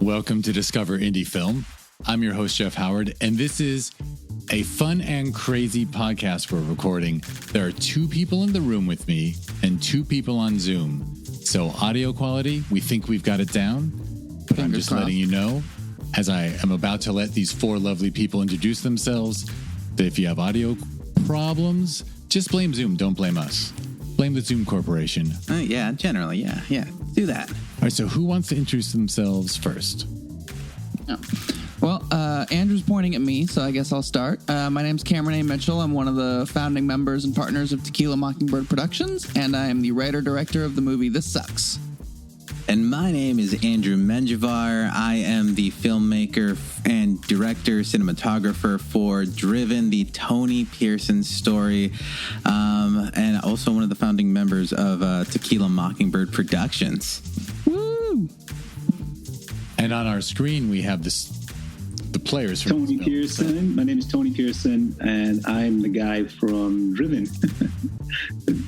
Welcome to Discover Indie Film. I'm your host, Jeff Howard, and this is a fun and crazy podcast we're recording. There are two people in the room with me and two people on Zoom. So audio quality, we think we've got it down, but I'm just letting you know, as I am about to let these four lovely people introduce themselves, that if you have audio problems, just blame Zoom, don't blame us. Blame the Zoom Corporation. Generally, yeah. Do that. All right, so who wants to introduce themselves first? Oh. Well, Andrew's pointing at me, so I guess I'll start. My name's Cameron A. Mitchell. I'm one of the founding members and partners of Tequila Mockingbird Productions, and I am the writer-director of the movie This Sucks. And my name is Andrew Menjivar. I am the filmmaker and director, cinematographer for Driven, the Tony Pearson story, and also one of the founding members of Tequila Mockingbird Productions. Woo! And on our screen, we have the players from Tony Pearson. My name is Tony Pearson, and I'm the guy from Driven.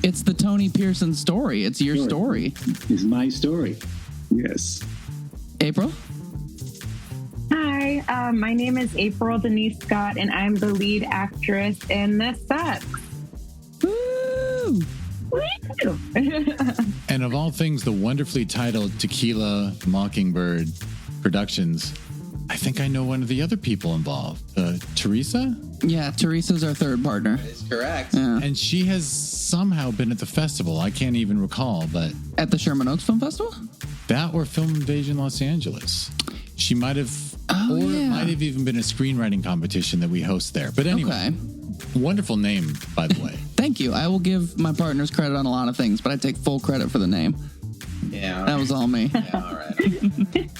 It's the Tony Pearson story. It's your story. It's my story. Yes. April? Hi, my name is April Denise Scott, and I'm the lead actress in This Sucks. Woo! Woo! And of all things, the wonderfully titled Tequila Mockingbird Productions. I think I know one of the other people involved. Teresa? Yeah, Teresa's our third partner. That is correct. Yeah. And she has somehow been at the festival. I can't even recall, but... At the Sherman Oaks Film Festival? That or Film Invasion Los Angeles. She might have... It might have even been a screenwriting competition that we host there. But anyway, Wonderful name, by the way. Thank you. I will give my partners credit on a lot of things, but I take full credit for the name. Yeah. That was all me. Yeah, all right.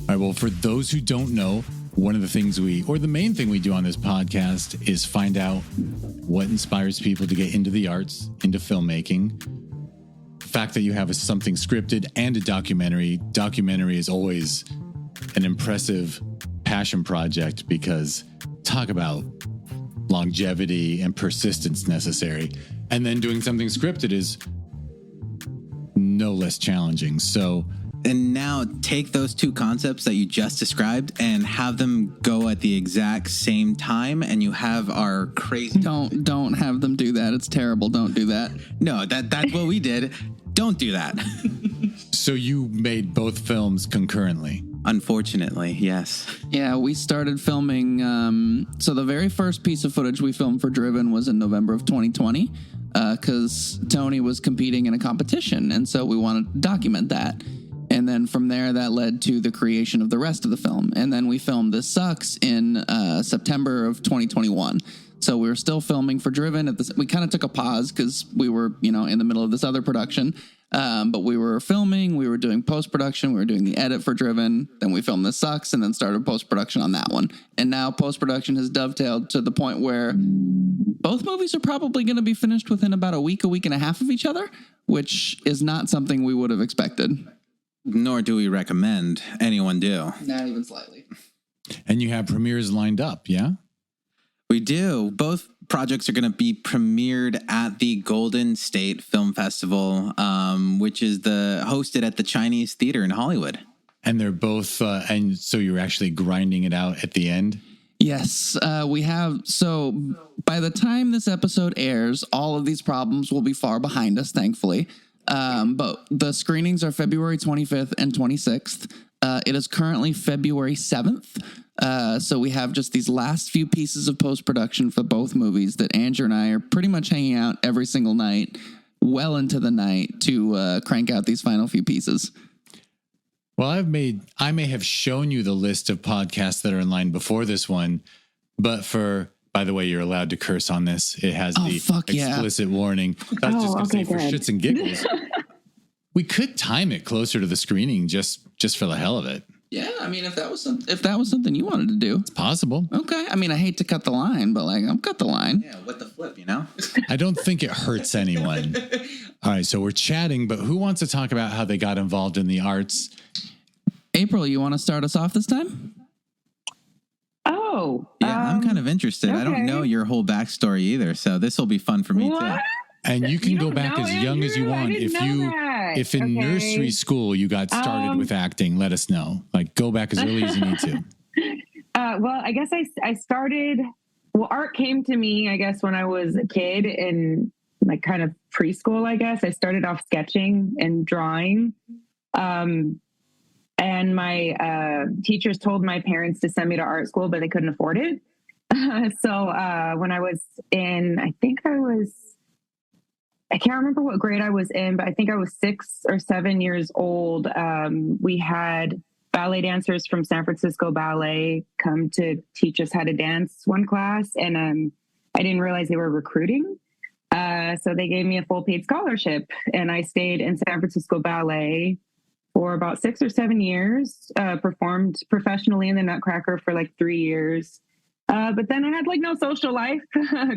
All right, well, for those who don't know, one of the things the main thing we do on this podcast is find out what inspires people to get into the arts, into filmmaking. The fact that you have something scripted and a documentary is always an impressive passion project, because talk about longevity and persistence necessary. And then doing something scripted is no less challenging. So... And now take those two concepts that you just described and have them go at the exact same time, and you have our crazy... Don't have them do that. It's terrible. Don't do that. No, that's what we did. Don't do that. So you made both films concurrently? Unfortunately, yes. Yeah, we started filming. So the very first piece of footage we filmed for Driven was in November of 2020, because Tony was competing in a competition, and so we wanted to document that. And then from there, that led to the creation of the rest of the film. And then we filmed This Sucks in September of 2021. So we were still filming for Driven. We kind of took a pause because we were, in the middle of this other production. But we were filming, we were doing post-production, we were doing the edit for Driven. Then we filmed This Sucks and then started post-production on that one. And now post-production has dovetailed to the point where both movies are probably going to be finished within about a week and a half of each other, which is not something we would have expected. Nor do we recommend anyone do. Not even slightly. And you have premieres lined up, yeah? We do. Both projects are going to be premiered at the Golden State Film Festival, which is hosted at the Chinese Theater in Hollywood. And they're both, and so you're actually grinding it out at the end? Yes, we have. So by the time this episode airs, all of these problems will be far behind us, thankfully. But the screenings are February 25th and 26th. It is currently February 7th. So we have just these last few pieces of post-production for both movies that Andrew and I are pretty much hanging out every single night, well into the night, to crank out these final few pieces. Well, I may have shown you the list of podcasts that are in line before this one, but by the way, you're allowed to curse on this. It has the explicit warning. I was just going to say, for shits and giggles, we could time it closer to the screening just for the hell of it. Yeah, I mean, if that was something you wanted to do, it's possible. Okay, I mean, I hate to cut the line, but I'll cut the line. Yeah, what the flip, I don't think it hurts anyone. All right, so we're chatting, but who wants to talk about how they got involved in the arts? April, you want to start us off this time? Oh. Yeah, I'm kind of interested. Okay. I don't know your whole backstory either, so this will be fun for me too. And you can go back as young as you want. If in nursery school you got started with acting, let us know. Like, go back as early as you need to. Well, I guess I started, well, art came to me, I guess, when I was a kid in like kind of preschool, I guess. I started off sketching and drawing. And my teachers told my parents to send me to art school, but they couldn't afford it. So when I was in, I can't remember what grade I was in, but I think I was 6 or 7 years old. We had ballet dancers from San Francisco Ballet come to teach us how to dance one class. And I didn't realize they were recruiting. So they gave me a full paid scholarship, and I stayed in San Francisco Ballet for about 6 or 7 years, performed professionally in the Nutcracker for like 3 years. But then I had like no social life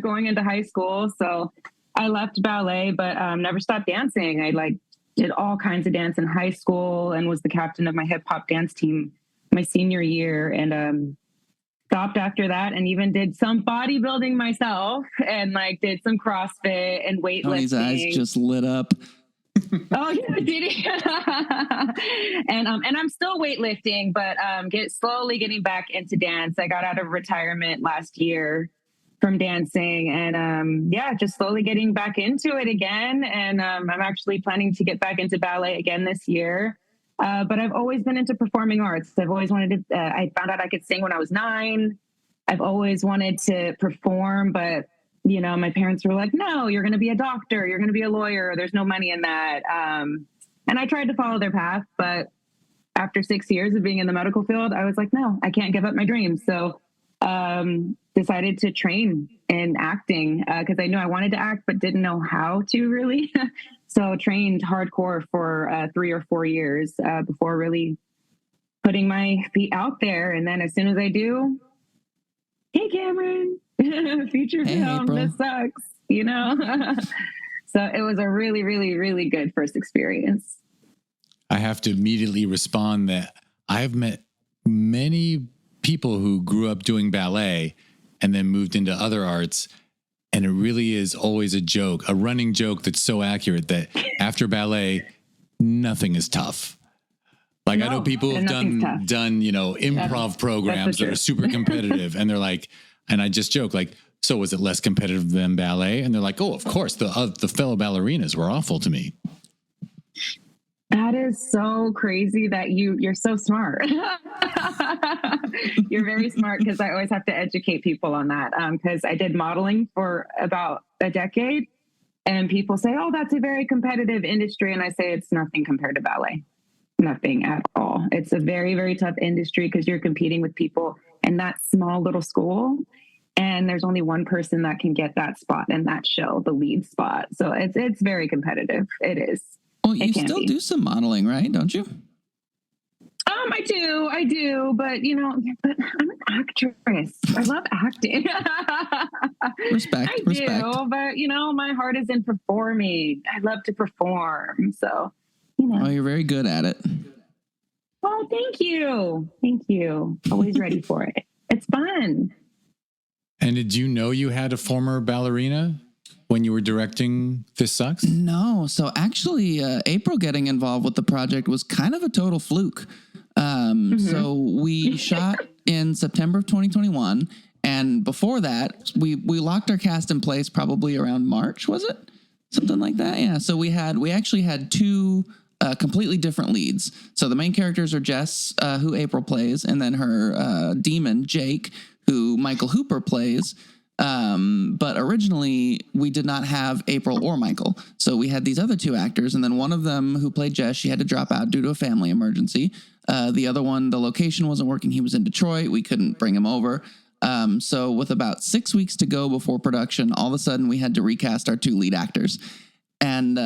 going into high school. So I left ballet, but never stopped dancing. I like did all kinds of dance in high school and was the captain of my hip hop dance team my senior year, and stopped after that, and even did some bodybuilding myself, and like did some CrossFit and weightlifting. Tony's eyes just lit up. Oh yeah, did he? And I'm still weightlifting, but slowly getting back into dance. I got out of retirement last year from dancing, and just slowly getting back into it again. And I'm actually planning to get back into ballet again this year. But I've always been into performing arts. I've always wanted to. I found out I could sing when I was 9. I've always wanted to perform, but my parents were like, "No, you're going to be a doctor. You're going to be a lawyer. There's no money in that." And I tried to follow their path, but after 6 years of being in the medical field, I was like, "No, I can't give up my dreams." So decided to train in acting because I knew I wanted to act, but didn't know how to really. So trained hardcore for 3 or 4 years before really putting my feet out there. And then as soon as I do, hey, Cameron, feature film, April. This sucks, So it was a really, really, really good first experience. I have to immediately respond that I've met many people who grew up doing ballet and then moved into other arts. And it really is always a running joke that's so accurate that after ballet, nothing is tough. Like, I know people have done, improv programs that are super competitive, and they're like, and I just joke like, so was it less competitive than ballet? And they're like, oh, of course, the fellow ballerinas were awful to me. That is so crazy that you're so smart. You're very smart, because I always have to educate people on that. Because I did modeling for about a decade, and people say, oh, that's a very competitive industry. And I say, it's nothing compared to ballet. Nothing at all. It's a very, very tough industry because you're competing with people in that small little school. And there's only one person that can get that spot in that show, the lead spot. So it's very competitive. It is. Well, you still do some modeling, right? Don't you? I do. But, but I'm an actress. I love acting. Respect. I do, but, my heart is in performing. I love to perform. So, Well, you're very good at it. Oh, thank you. Thank you. Always ready for it. It's fun. And did you know you had a former ballerina when you were directing This Sucks? No. So actually, April getting involved with the project was kind of a total fluke. So we shot in September of 2021. And before that, we locked our cast in place probably around March, was it? Something like that. Yeah. So we actually had 2 completely different leads. So the main characters are Jess, who April plays, and then her demon, Jake, who Michael Hooper plays. But originally we did not have April or Michael. So we had these other 2 actors, and then one of them who played Jess, she had to drop out due to a family emergency. The other one, the location wasn't working. He was in Detroit. We couldn't bring him over. So with about 6 weeks to go before production, all of a sudden we had to recast our 2 lead actors. And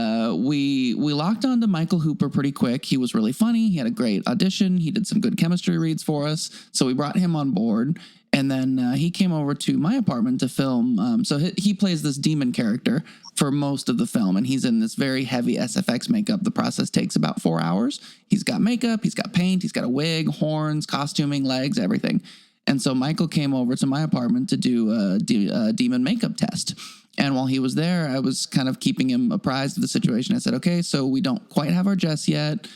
we locked on to Michael Hooper pretty quick. He was really funny. He had a great audition. He did some good chemistry reads for us. So we brought him on board. And then he came over to my apartment to film. So he plays this demon character for most of the film. And he's in this very heavy SFX makeup. The process takes about 4 hours. He's got makeup. He's got paint. He's got a wig, horns, costuming, legs, everything. And so Michael came over to my apartment to do a demon makeup test. And while he was there, I was kind of keeping him apprised of the situation. I said, okay, so we don't quite have our Jess yet.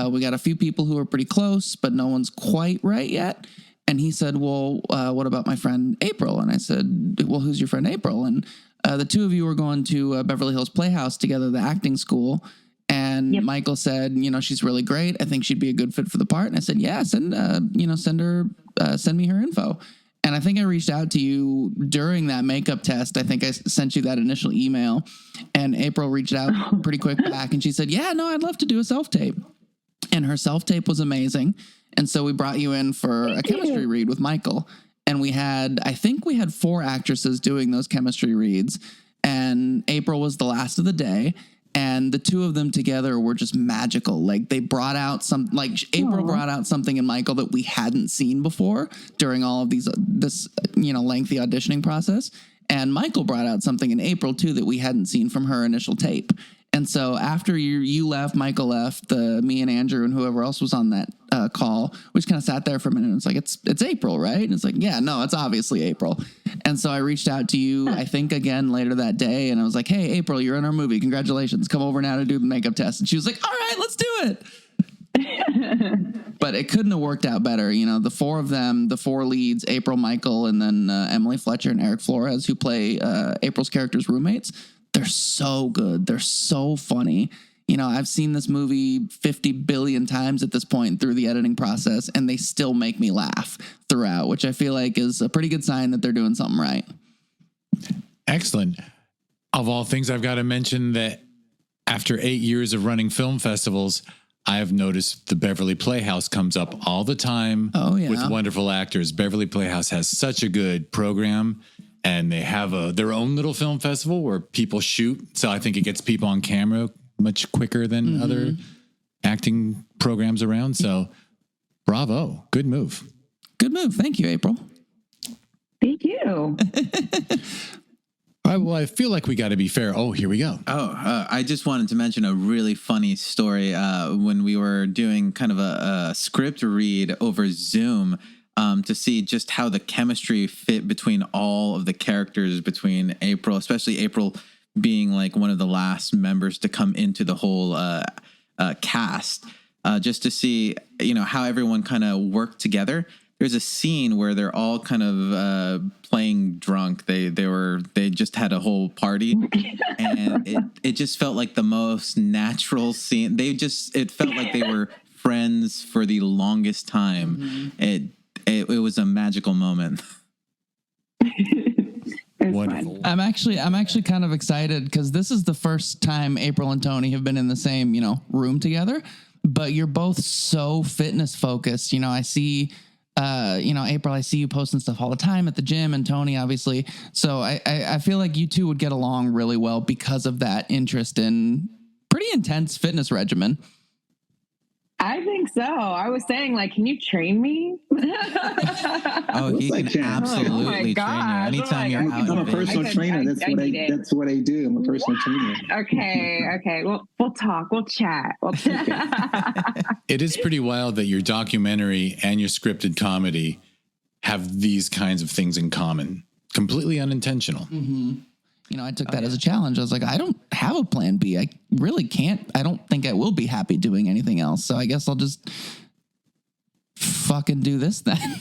We got a few people who are pretty close, but no one's quite right yet. And he said, well, what about my friend April? And I said, well, who's your friend April? And the two of you were going to Beverly Hills Playhouse together, the acting school. And Yep. Michael said, she's really great. I think she'd be a good fit for the part. And I said, yeah, send me her info. And I think I reached out to you during that makeup test. I think I sent you that initial email, and April reached out pretty quick back, and she said, yeah, no, I'd love to do a self-tape. And her self-tape was amazing. And so we brought you in for a chemistry read with Michael. And I think we had 4 actresses doing those chemistry reads. And April was the last of the day. And the two of them together were just magical. Like, they brought out April brought out something in Michael that we hadn't seen before during all of this lengthy auditioning process. And Michael brought out something in April too that we hadn't seen from her initial tape. And so after you left, Michael left, me and Andrew and whoever else was on that call, we just kind of sat there for a minute. And it's like, it's April, right? And it's like, yeah, no, it's obviously April. And so I reached out to you, I think again later that day. And I was like, hey, April, you're in our movie. Congratulations. Come over now to do the makeup test. And she was like, all right, let's do it. But it couldn't have worked out better. The 4 of them, the 4 leads, April, Michael, and then Emily Fletcher and Eric Flores, who play April's character's roommates. They're so good. They're so funny. I've seen this movie 50 billion times at this point through the editing process, and they still make me laugh throughout, which I feel like is a pretty good sign that they're doing something right. Excellent. Of all things, I've got to mention that after 8 years of running film festivals, I have noticed the Beverly Playhouse comes up all the time with wonderful actors. Beverly Playhouse has such a good program. And they have their own little film festival where people shoot. So I think it gets people on camera much quicker than other acting programs around. So bravo. Good move. Good move. Thank you, April. Thank you. All right, well, I feel like we got to be fair. Oh, here we go. I just wanted to mention a really funny story. When we were doing kind of a script read over Zoom, to see just how the chemistry fit between all of the characters, between April, especially April being like one of the last members to come into the whole cast, just to see, how everyone kind of worked together. There's a scene where they're all kind of playing drunk. They just had a whole party, and it just felt like the most natural scene. It felt like they were friends for the longest time. It was a magical moment. Wonderful. I'm actually kind of excited because this is the first time April and Tony have been in the same, room together, but you're both so fitness focused. I see, April, I see you posting stuff all the time at the gym, and Tony, obviously. So I feel like you two would get along really well because of that interest in pretty intense fitness regimen. I think so. I was saying, can you train me? Oh, he can absolutely train you anytime you're out. I'm a personal trainer. That's what I do. I'm a personal trainer. Okay. Well, we'll talk. We'll chat. It is pretty wild that your documentary and your scripted comedy have these kinds of things in common. Completely unintentional. Mm-hmm. I took that as a challenge. I was like, I don't have a plan B. I really can't. I don't think I will be happy doing anything else. So I guess I'll just fucking do this then.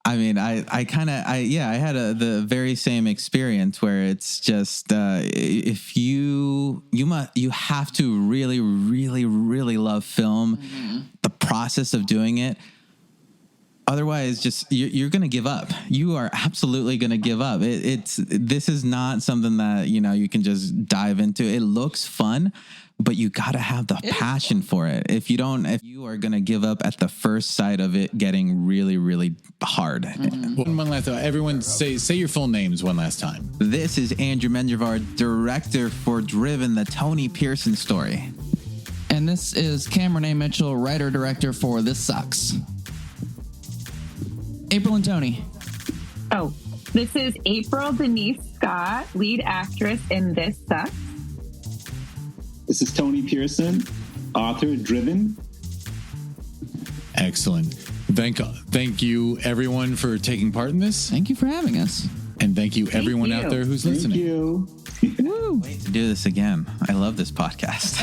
I mean, I had the very same experience where it's just if you have to really, really, really love film, the process of doing it. Otherwise, just you're going to give up. You are absolutely going to give up. This is not something that you can just dive into. It looks fun, but you got to have the passion for it. If you are going to give up at the first sight of it getting really, really hard. One last time. Everyone say your full names one last time. This is Andrew Menjivar, director for Driven, the Tony Pearson story. And this is Cameron A. Mitchell, writer-director for This Sucks. April and Tony. Oh, this is April Denise Scott, lead actress in This Sucks. This is Tony Pearson, author, Driven. Excellent. Thank you, everyone, for taking part in this. Thank you for having us. And thank you, everyone out there who's listening. Thank you. Wait to do this again. I love this podcast.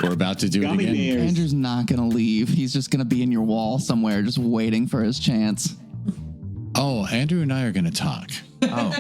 We're about to do it Gummy again. bears. Andrew's not going to leave. He's just going to be in your wall somewhere, just waiting for his chance. Oh, Andrew and I are going to talk. Oh.